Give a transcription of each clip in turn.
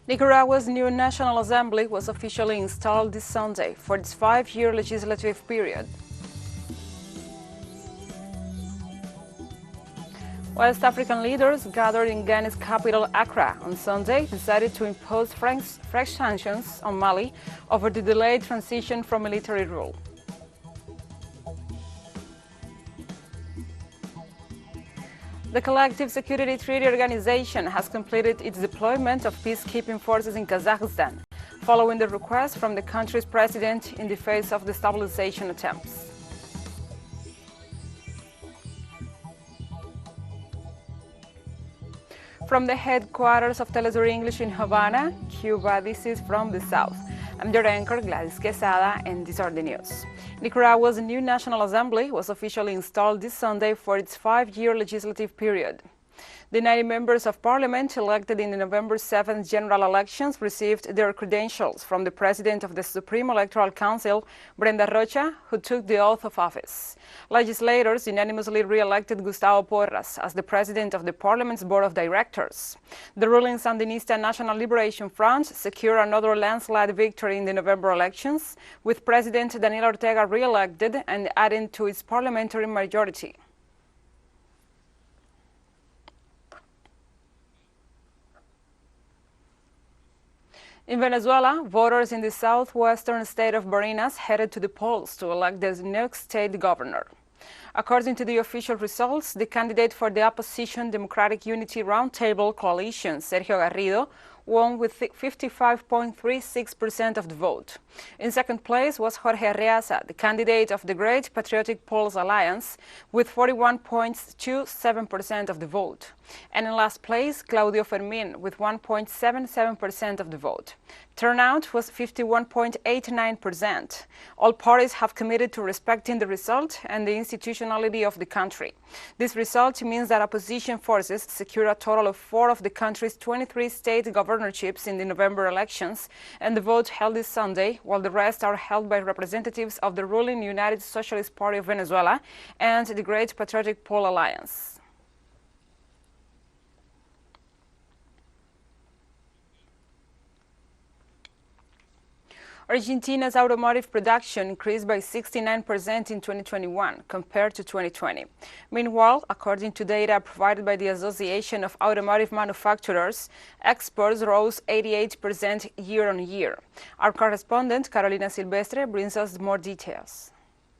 Nicaragua's new National Assembly was officially installed this Sunday for its 5-year legislative period. West African leaders gathered in Ghana's capital, Accra, on Sunday decided to impose fresh sanctions on Mali over the delayed transition from military rule. The Collective Security Treaty Organization has completed its deployment of peacekeeping forces in Kazakhstan, following the request from the country's president in the face of destabilization attempts. From the headquarters of TeleSUR English in Havana, Cuba, this is From the South. I'm your anchor, Gladys Quesada, and these are the news. Nicaragua's new National Assembly was officially installed this Sunday for its 5-year legislative period. The 90 members of parliament elected in the November 7th general elections received their credentials from the president of the Supreme Electoral Council, Brenda Rocha, who took the oath of office. Legislators unanimously re-elected Gustavo Porras as the president of the parliament's board of directors. The ruling Sandinista National Liberation Front secured another landslide victory in the November elections, with President Daniel Ortega re-elected and adding to its parliamentary majority. In Venezuela, voters in the southwestern state of Barinas headed to the polls to elect the next state governor. According to the official results, the candidate for the opposition Democratic Unity Roundtable coalition, Sergio Garrido, won with 55.36% of the vote. In second place was Jorge Arreaza, the candidate of the Great Patriotic Polls Alliance, with 41.27% of the vote. And in last place, Claudio Fermin, with 1.77% of the vote. Turnout was 51.89%. All parties have committed to respecting the result and the institutionality of the country. This result means that opposition forces secured a total of 4 of the country's 23 state governorships in the November elections, and the vote held this Sunday, while the rest are held by representatives of the ruling United Socialist Party of Venezuela and the Great Patriotic Poll Alliance. Argentina's automotive production increased by 69% in 2021 compared to 2020. Meanwhile, according to data provided by the Association of Automotive Manufacturers, exports rose 88% year-on-year. Our correspondent, Carolina Silvestre, brings us more details.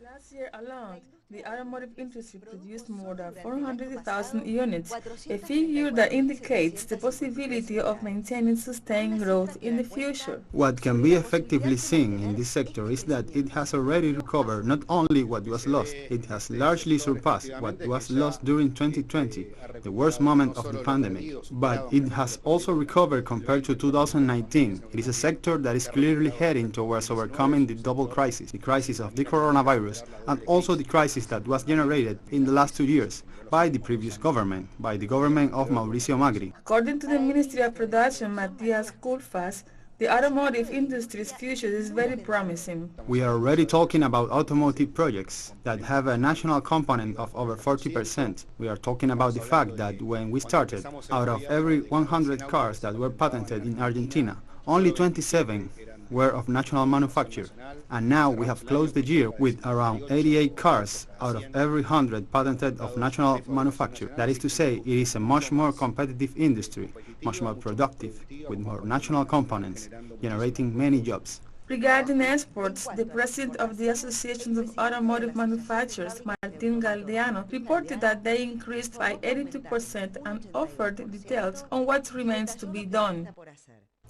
Last year alone, the automotive industry produced more than 400,000 units, a figure that indicates the possibility of maintaining sustained growth in the future. What can be effectively seen in this sector is that it has already recovered not only what was lost, it has largely surpassed what was lost during 2020, the worst moment of the pandemic, but it has also recovered compared to 2019. It is a sector that is clearly heading towards overcoming the double crisis, the crisis of the coronavirus and also the crisis that was generated in the last 2 years by the previous government, by the government of Mauricio Macri. According to the Ministry of Production, Matias Culfas, the automotive industry's future is very promising. We are already talking about automotive projects that have a national component of over 40%. We are talking about the fact that when we started, out of every 100 cars that were patented in Argentina, only 27 were of national manufacture, and now we have closed the year with around 88 cars out of every 100 patented of national manufacture. That is to say, it is a much more competitive industry, much more productive, with more national components, generating many jobs. Regarding exports, the president of the Association of Automotive Manufacturers, Martin Galdeano, reported that they increased by 82% and offered details on what remains to be done.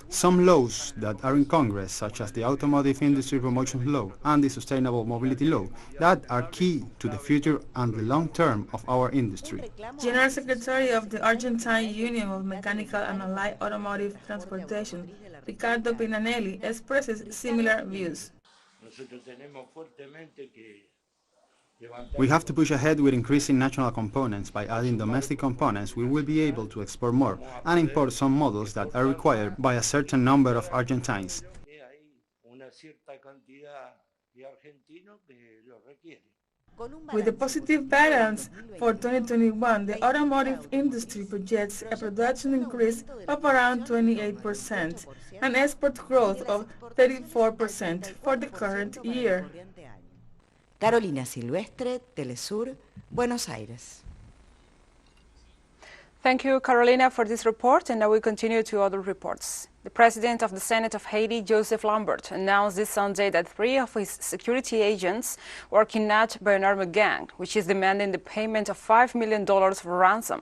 Some laws that are in Congress, such as the Automotive Industry Promotion Law and the Sustainable Mobility Law, that are key to the future and the long term of our industry. General Secretary of the Argentine Union of Mechanical and Allied Automotive Transportation, Ricardo Pinanelli, expresses similar views. We have to push ahead with increasing national components. By adding domestic components, we will be able to export more and import some models that are required by a certain number of Argentines. With a positive balance for 2021, the automotive industry projects a production increase of around 28% and export growth of 34% for the current year. Carolina Silvestre, TeleSUR, Buenos Aires. Thank you, Carolina, for this report, and now we continue to other reports. The President of the Senate of Haiti, Joseph Lambert, announced this Sunday that 3 of his security agents were kidnapped by an armed gang, which is demanding the payment of $5 million for ransom.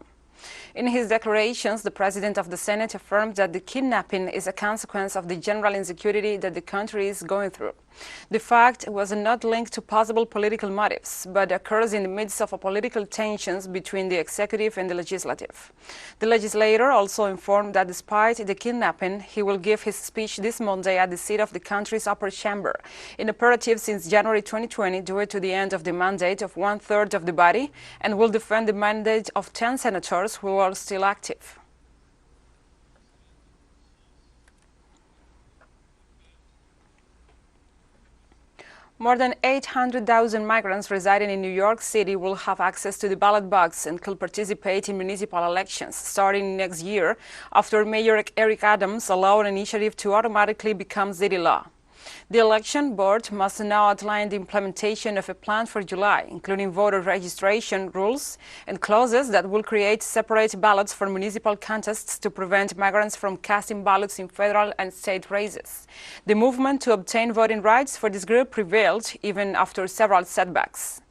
In his declarations, the President of the Senate affirmed that the kidnapping is a consequence of the general insecurity that the country is going through. The fact was not linked to possible political motives, but occurs in the midst of political tensions between the executive and the legislative. The legislator also informed that despite the kidnapping, he will give his speech this Monday at the seat of the country's upper chamber, inoperative since January 2020 due to the end of the mandate of 1/3 of the body, and will defend the mandate of 10 senators who are still active. More than 800,000 migrants residing in New York City will have access to the ballot box and could participate in municipal elections starting next year after Mayor Eric Adams allowed an initiative to automatically become city law. The election board must now outline the implementation of a plan for July, including voter registration rules and clauses that will create separate ballots for municipal contests to prevent migrants from casting ballots in federal and state races. The movement to obtain voting rights for this group prevailed even after several setbacks.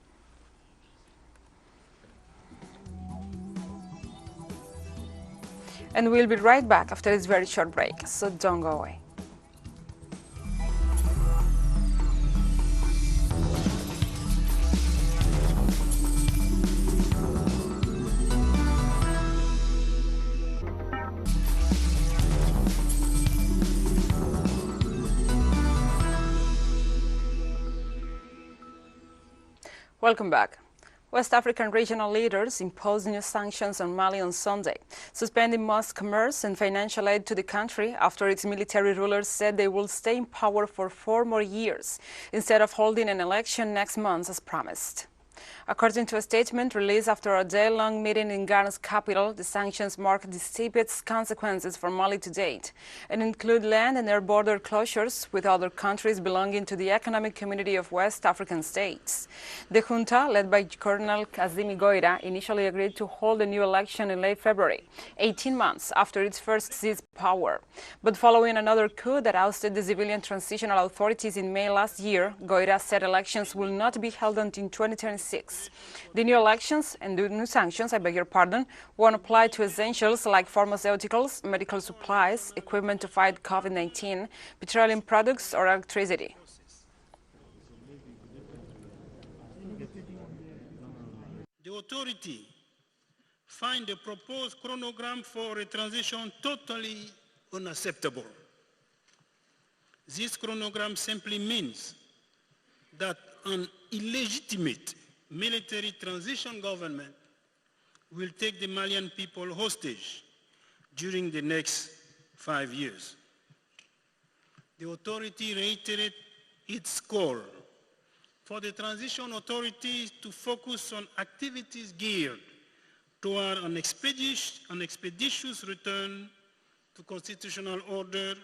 And we'll be right back after this very short break, so don't go away. Welcome back. West African regional leaders imposed new sanctions on Mali on Sunday, suspending most commerce and financial aid to the country after its military rulers said they will stay in power for 4 more years instead of holding an election next month as promised. According to a statement released after a day-long meeting in Ghana's capital, the sanctions mark the steepest consequences for Mali to date and include land and air border closures with other countries belonging to the Economic Community of West African States. The junta, led by Colonel Kazimi Goïta, initially agreed to hold a new election in late February, 18 months after its first seized power. But following another coup that ousted the civilian transitional authorities in May last year, Goïta said elections will not be held until 2026. The new elections and the new sanctions, won't apply to essentials like pharmaceuticals, medical supplies, equipment to fight COVID-19, petroleum products, or electricity. The authority find the proposed chronogram for a transition totally unacceptable. This chronogram simply means that an illegitimate military transition government will take the Malian people hostage during the next 5 years. The authority reiterated its call for the transition authority to focus on activities geared toward an expeditious return to constitutional order.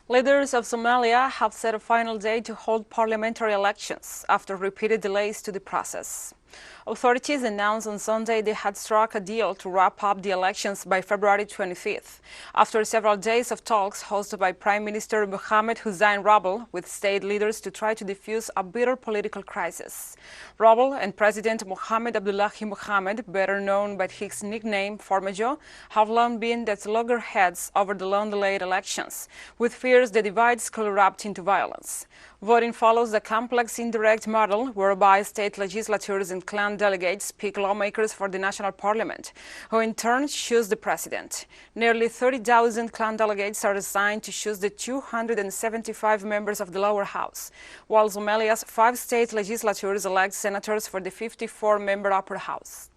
Leaders of Somalia have set a final day to hold parliamentary elections after repeated delays to the process. Authorities announced on Sunday they had struck a deal to wrap up the elections by February 25th, after several days of talks hosted by Prime Minister Mohamed Hussein Rabel with state leaders to try to defuse a bitter political crisis. Rabel and President Mohamed Abdullahi Mohamed, better known by his nickname Farmajo, have long been the loggerheads over the long-delayed elections, with fears the divides could erupt into violence. Voting follows the complex indirect model whereby state legislatures and clan delegates pick lawmakers for the national parliament, who in turn choose the president. Nearly 30,000 clan delegates are assigned to choose the 275 members of the lower house, while Somalia's 5 state legislatures elect senators for the 54-member upper house.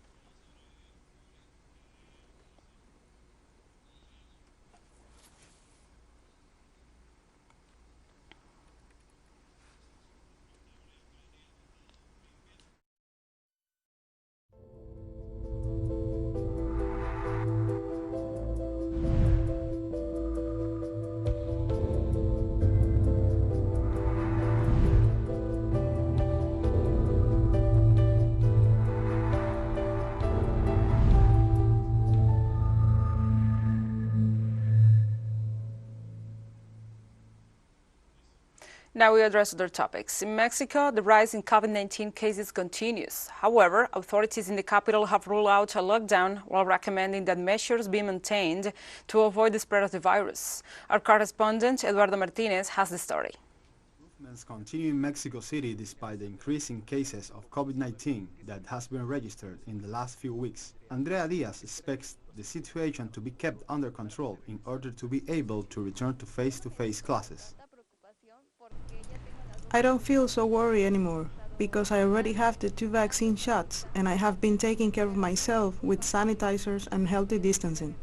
Now we address other topics. In Mexico, the rise in COVID-19 cases continues. However, authorities in the capital have ruled out a lockdown while recommending that measures be maintained to avoid the spread of the virus. Our correspondent, Eduardo Martinez, has the story. Movements continue in Mexico City despite the increase in cases of COVID-19 that has been registered in the last few weeks. Andrea Diaz expects the situation to be kept under control in order to be able to return to face-to-face classes. I don't feel so worried anymore because I already have the 2 vaccine shots and I have been taking care of myself with sanitizers and healthy distancing.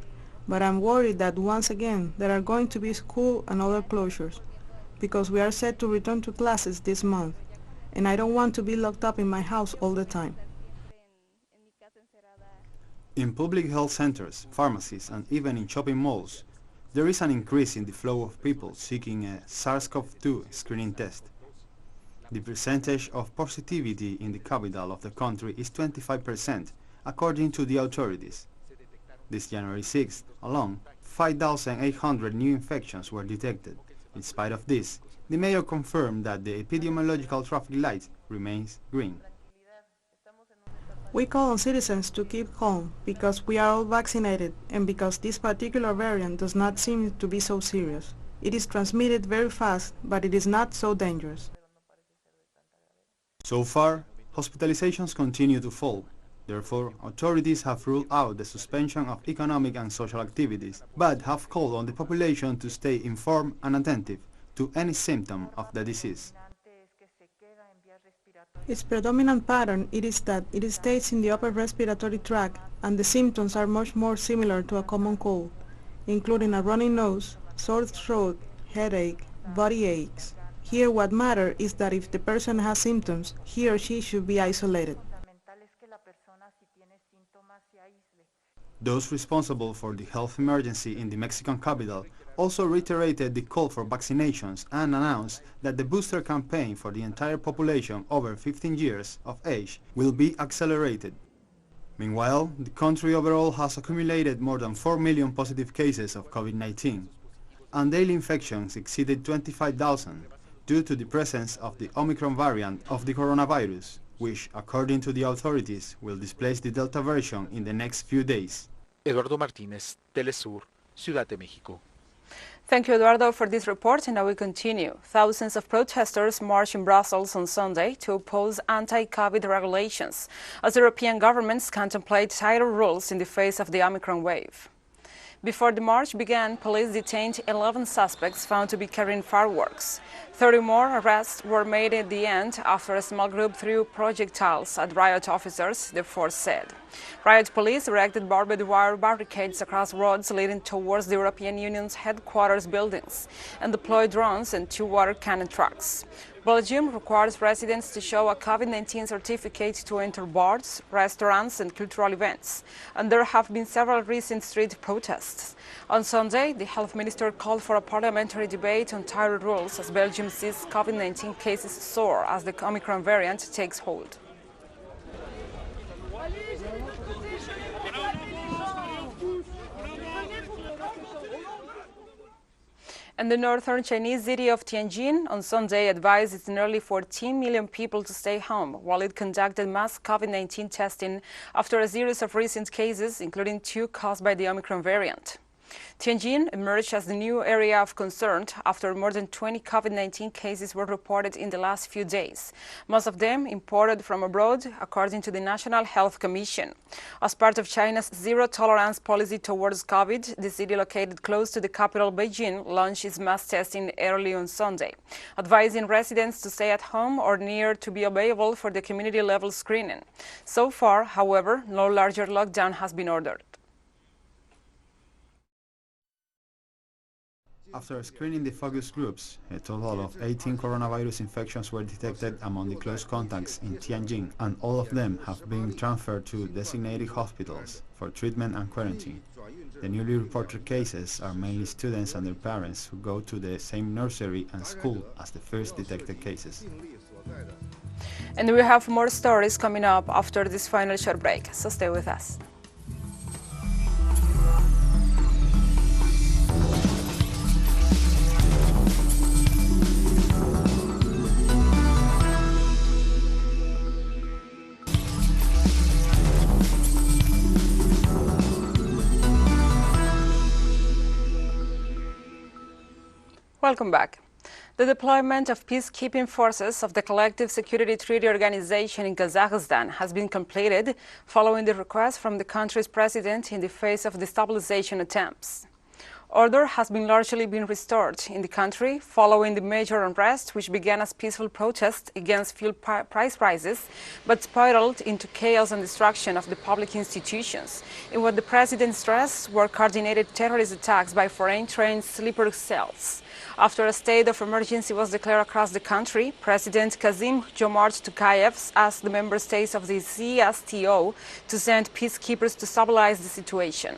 But I'm worried that once again there are going to be school and other closures because we are set to return to classes this month and I don't want to be locked up in my house all the time. In public health centers, pharmacies, and even in shopping malls, there is an increase in the flow of people seeking a SARS-CoV-2 screening test. The percentage of positivity in the capital of the country is 25%, according to the authorities. This January 6th alone, 5,800 new infections were detected. In spite of this, the mayor confirmed that the epidemiological traffic light remains green. We call on citizens to keep calm because we are all vaccinated and because this particular variant does not seem to be so serious. It is transmitted very fast, but it is not so dangerous. So far, hospitalizations continue to fall. Therefore, authorities have ruled out the suspension of economic and social activities, but have called on the population to stay informed and attentive to any symptom of the disease. Its predominant pattern is that it stays in the upper respiratory tract and the symptoms are much more similar to a common cold, including a runny nose, sore throat, headache, body aches. Here what matters is that if the person has symptoms, he or she should be isolated. Those responsible for the health emergency in the Mexican capital also reiterated the call for vaccinations and announced that the booster campaign for the entire population over 15 years of age will be accelerated. Meanwhile, the country overall has accumulated more than 4 million positive cases of COVID-19, and daily infections exceeded 25,000 due to the presence of the Omicron variant of the coronavirus, which, according to the authorities, will displace the Delta version in the next few days. Eduardo Martínez, TeleSUR, Ciudad de México. Thank you, Eduardo, for this report, and now we continue. Thousands of protesters marched in Brussels on Sunday to oppose anti-COVID regulations, as European governments contemplate tighter rules in the face of the Omicron wave. Before the march began, police detained 11 suspects found to be carrying fireworks. 30 more arrests were made at the end after a small group threw projectiles at riot officers, the force said. Riot police erected barbed wire barricades across roads leading towards the European Union's headquarters buildings and deployed drones and 2 water cannon trucks. Belgium requires residents to show a COVID-19 certificate to enter bars, restaurants and cultural events, and there have been several recent street protests. On Sunday, the health minister called for a parliamentary debate on tighter rules as Belgium sees COVID-19 cases soar as the Omicron variant takes hold. And the northern Chinese city of Tianjin on Sunday advised its nearly 14 million people to stay home while it conducted mass COVID-19 testing after a series of recent cases, including 2 caused by the Omicron variant. Tianjin emerged as the new area of concern after more than 20 COVID-19 cases were reported in the last few days, most of them imported from abroad, according to the National Health Commission. As part of China's zero-tolerance policy towards COVID, the city located close to the capital, Beijing, launched its mass testing early on Sunday, advising residents to stay at home or near to be available for the community-level screening. So far, however, no larger lockdown has been ordered. After screening the focus groups, a total of 18 coronavirus infections were detected among the close contacts in Tianjin, and all of them have been transferred to designated hospitals for treatment and quarantine. The newly reported cases are mainly students and their parents who go to the same nursery and school as the first detected cases. And we have more stories coming up after this final short break, so stay with us. Welcome back. The deployment of peacekeeping forces of the Collective Security Treaty Organization in Kazakhstan has been completed following the request from the country's president in the face of destabilization attempts. Order has been largely restored in the country following the major unrest, which began as peaceful protests against fuel price rises, but spiraled into chaos and destruction of the public institutions, in what the president stressed were coordinated terrorist attacks by foreign-trained sleeper cells. After a state of emergency was declared across the country, President Kazym-Jomart Tokayev asked the member states of the CSTO to send peacekeepers to stabilize the situation.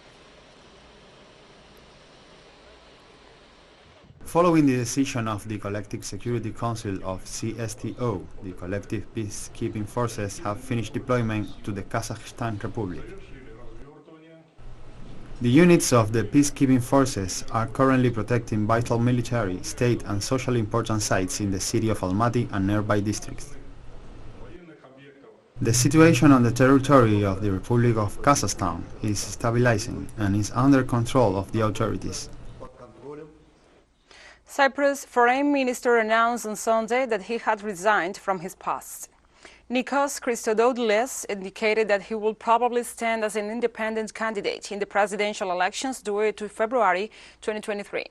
Following the decision of the Collective Security Council of CSTO, the collective peacekeeping forces have finished deployment to the Kazakhstan Republic. The units of the peacekeeping forces are currently protecting vital military, state and socially important sites in the city of Almaty and nearby districts. The situation on the territory of the Republic of Kazakhstan is stabilizing and is under control of the authorities. Cyprus' foreign minister announced on Sunday that he had resigned from his post. Nikos Christodoulis indicated that he will probably stand as an independent candidate in the presidential elections due to February 2023.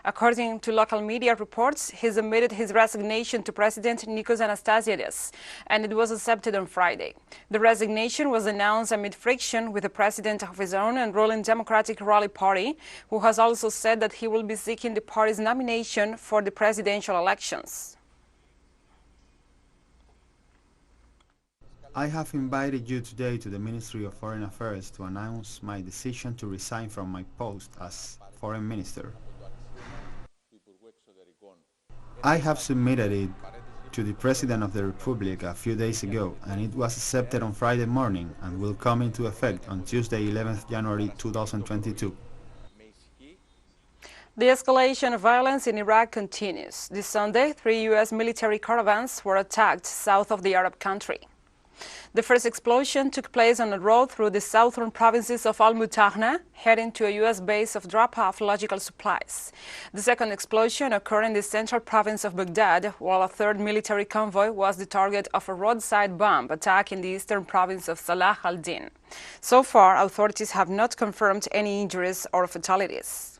According to local media reports, he submitted his resignation to President Nikos Anastasiades, and it was accepted on Friday. The resignation was announced amid friction with the president of his own and ruling Democratic Rally Party, who has also said that he will be seeking the party's nomination for the presidential elections. I have invited you today to the Ministry of Foreign Affairs to announce my decision to resign from my post as Foreign Minister. I have submitted it to the President of the Republic a few days ago, and it was accepted on Friday morning and will come into effect on Tuesday, 11th January 2022. The escalation of violence in Iraq continues. This Sunday, 3 U.S. military caravans were attacked south of the Arab country. The first explosion took place on a road through the southern provinces of Al-Mutahna, heading to a U.S. base of drop-off logical supplies. The second explosion occurred in the central province of Baghdad, while a third military convoy was the target of a roadside bomb attack in the eastern province of Salah al-Din. So far, authorities have not confirmed any injuries or fatalities.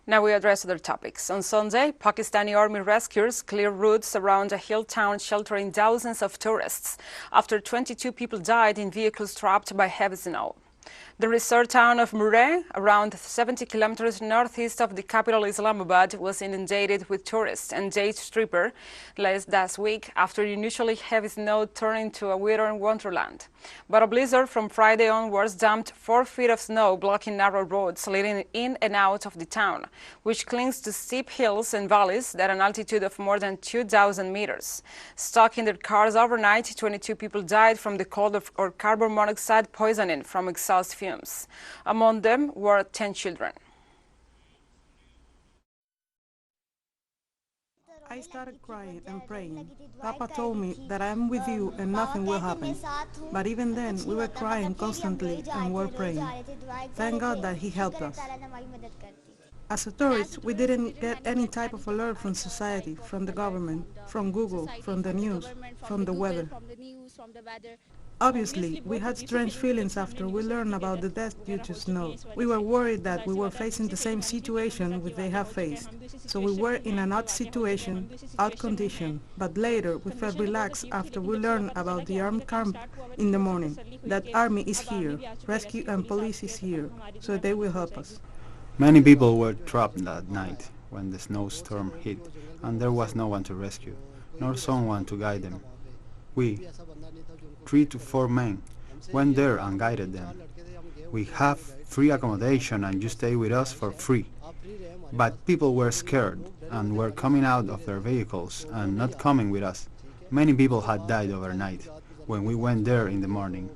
Now we address other topics. On Sunday, Pakistani army rescuers cleared routes around a hill town sheltering thousands of tourists after 22 people died in vehicles trapped by heavy snow. The resort town of Murree, around 70 kilometers northeast of the capital Islamabad, was inundated with tourists and day tripper last week after unusually heavy snow turned into a winter wonderland. But a blizzard from Friday onwards dumped 4 feet of snow, blocking narrow roads leading in and out of the town, which clings to steep hills and valleys at an altitude of more than 2,000 meters. Stuck in their cars overnight, 22 people died from the cold or carbon monoxide poisoning from exhaust fumes. Among them were 10 children. I started crying and praying. Papa told me that I am with you and nothing will happen. But even then, we were crying constantly and were praying. Thank God that he helped us. As a tourist, we didn't get any type of alert from society, from the government, from Google, from the news, from the weather. Obviously, we had strange feelings after we learned about the death due to snow. We were worried that we were facing the same situation which they have faced. So we were in an odd situation, odd condition, but later we felt relaxed after we learned about the armed camp in the morning. That army is here, rescue and police is here, so they will help us. Many people were trapped that night when the snowstorm hit, and there was no one to rescue, nor someone to guide them. We, 3 to 4 men, went there and guided them. We have free accommodation and you stay with us for free. But people were scared and were coming out of their vehicles and not coming with us. Many people had died overnight when we went there in the morning.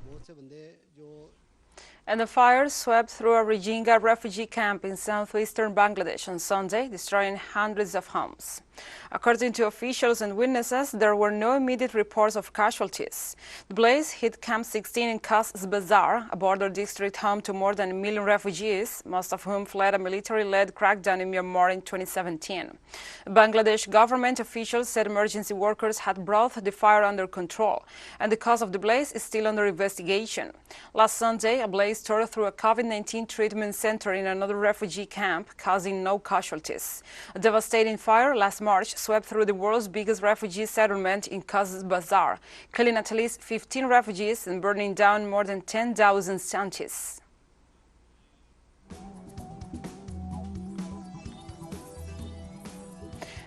And the fire swept through a Rohingya refugee camp in southeastern Bangladesh on Sunday, destroying hundreds of homes. According to officials and witnesses, there were no immediate reports of casualties. The blaze hit Camp 16 in Cox's Bazar, a border district home to more than 1 million refugees, most of whom fled a military-led crackdown in Myanmar in 2017. Bangladesh government officials said emergency workers had brought the fire under control, and the cause of the blaze is still under investigation. Last Sunday, a blaze tore through a COVID-19 treatment center in another refugee camp, causing no casualties. A devastating fire last March swept through the world's biggest refugee settlement in Cox's Bazar, killing at least 15 refugees and burning down more than 10,000 shanties.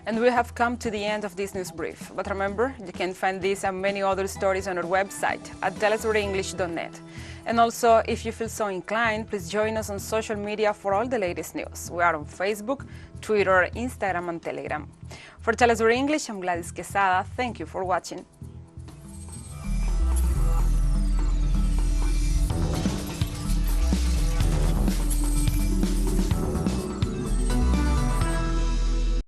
And we have come to the end of this news brief. But remember, you can find this and many other stories on our website at telesurenglish.net. And also, if you feel so inclined, please join us on social media for all the latest news. We are on Facebook, Twitter, Instagram, and Telegram. For TeleSUR English, I'm Gladys Quesada. Thank you for watching.